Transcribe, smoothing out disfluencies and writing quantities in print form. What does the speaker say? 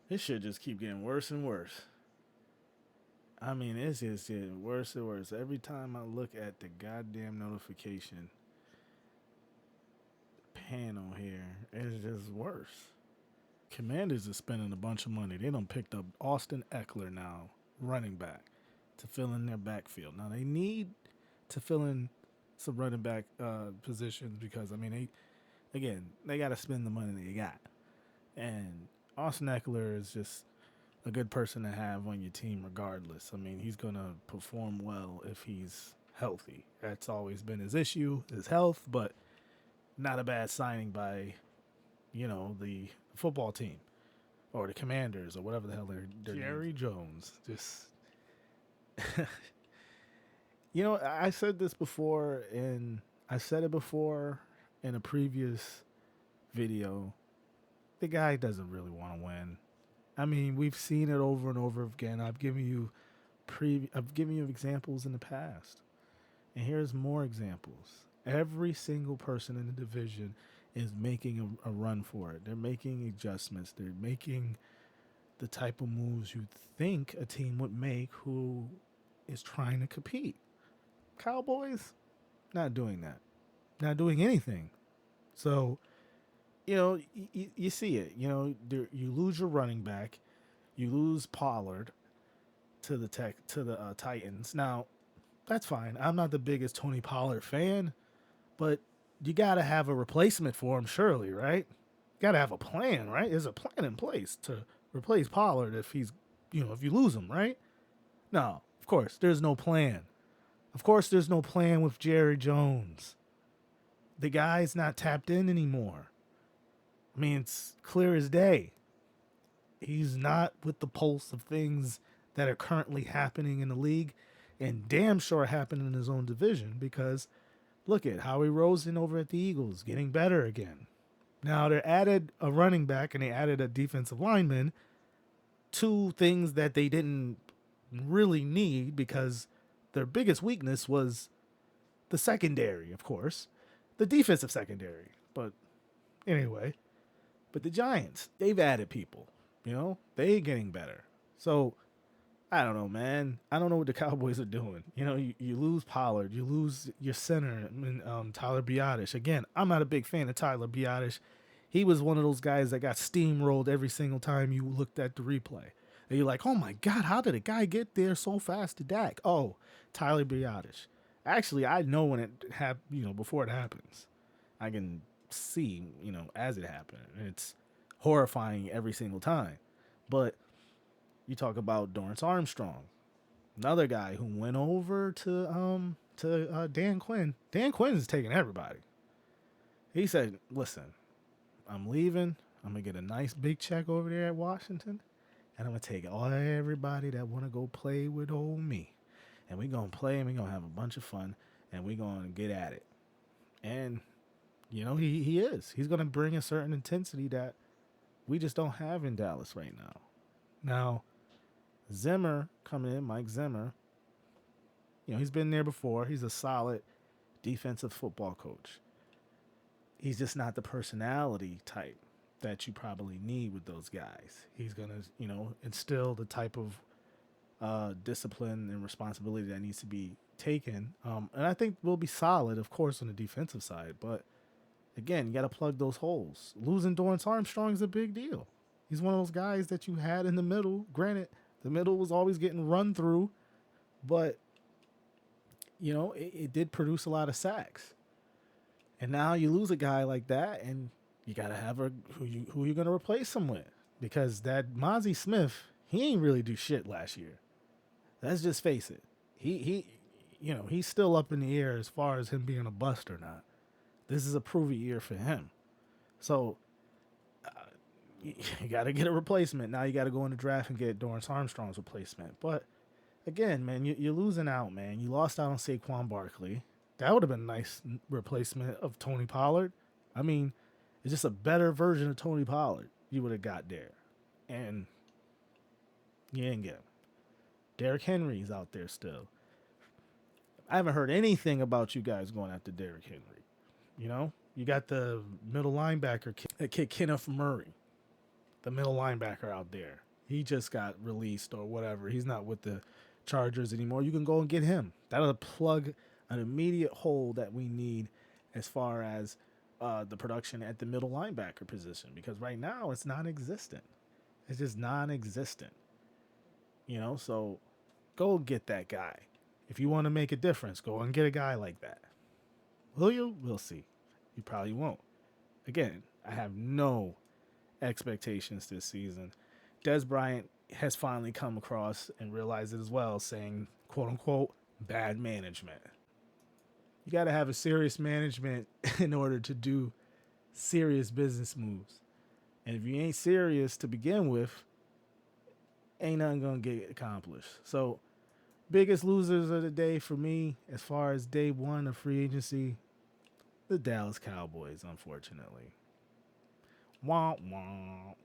This shit just keep getting worse and worse. I mean, it's just getting worse and worse. Every time I look at the goddamn notification panel here, it's just worse. Commanders is spending a bunch of money. They done picked up Austin Eckler now, running back, to fill in their backfield. Now they need to fill in some running back positions because I mean they got to spend the money they got, and Austin Eckler is just a good person to have on your team regardless. I mean he's gonna perform well if he's healthy. That's always been his issue, his health, but not a bad signing by the football team or the Commanders or whatever the hell they're Jerry Jones. Just I said this before, and I said it before in a previous video. The guy doesn't really want to win. I mean, we've seen it over and over again. I've given you examples in the past, and here's more examples. Every single person in the division is making a run for it. They're making adjustments. They're making the type of moves you think a team would make who is trying to compete. Cowboys, not doing that. Not doing anything. So, you see it. You lose your running back. You lose Pollard to the Titans. Now, that's fine. I'm not the biggest Tony Pollard fan, but you got to have a replacement for him, surely, right? Got to have a plan, right? There's a plan in place to replace Pollard if you lose him, right? No, of course, there's no plan. Of course, there's no plan with Jerry Jones. The guy's not tapped in anymore. I mean, it's clear as day. He's not with the pulse of things that are currently happening in the league and damn sure happening in his own division because look at Howie Rosen over at the Eagles getting better again. Now, they added a running back and they added a defensive lineman, two things that they didn't really need because their biggest weakness was the secondary, of course, the defensive secondary. But anyway, but the Giants, they've added people. They getting better. So I don't know, man. I don't know what the Cowboys are doing. You lose Pollard, you lose your center, Tyler Biotish. Again, I'm not a big fan of Tyler Biotish. He was one of those guys that got steamrolled every single time you looked at the replay. And you're like, oh my God, how did a guy get there so fast to Dak? Oh, Tyler Biotish. Actually, I know when it before it happens. I can see, as it happened. And it's horrifying every single time. But you talk about Dorrance Armstrong, another guy who went over to Dan Quinn. Dan Quinn is taking everybody. He said, "Listen, I'm leaving. I'm gonna get a nice big check over there at Washington, and I'm gonna take everybody that want to go play with old me, and we're gonna play and we're gonna have a bunch of fun, and we're gonna get at it." And he is. He's gonna bring a certain intensity that we just don't have in Dallas right now. Now, Zimmer coming in, Mike Zimmer, he's been there before. He's a solid defensive football coach. He's just not the personality type that you probably need with those guys. He's going to, instill the type of discipline and responsibility that needs to be taken. And I think we'll be solid, of course, on the defensive side. But again, you got to plug those holes. Losing Dorrance Armstrong is a big deal. He's one of those guys that you had in the middle. Granted, the middle was always getting run through, but it did produce a lot of sacks. And now you lose a guy like that, and you gotta have who you gonna replace him with because that Mozzie Smith, he ain't really do shit last year. Let's just face it. He's still up in the air as far as him being a bust or not. This is a prove it year for him. So you got to get a replacement. Now you got to go in the draft and get Dorrance Armstrong's replacement. But again, man, you're losing out, man. You lost out on Saquon Barkley. That would have been a nice replacement of Tony Pollard. I mean, it's just a better version of Tony Pollard you would have got there. And you didn't get him. Derrick Henry's out there still. I haven't heard anything about you guys going after Derrick Henry. You got the middle linebacker kid Kenneth Murray. the middle linebacker out there. He just got released or whatever. He's not with the Chargers anymore. You can go and get him. That'll plug an immediate hole that we need as far as the production at the middle linebacker position, because right now it's non-existent. It's just non-existent. So go get that guy. If you want to make a difference, go and get a guy like that. Will you? We'll see. You probably won't. Again, I have no expectations this season. Des Bryant has finally come across and realized it as well, saying, quote unquote, bad management. You got to have a serious management in order to do serious business moves. And if you ain't serious to begin with, ain't nothing going to get accomplished. So, biggest losers of the day for me, as far as day one of free agency, the Dallas Cowboys, unfortunately. Womp womp.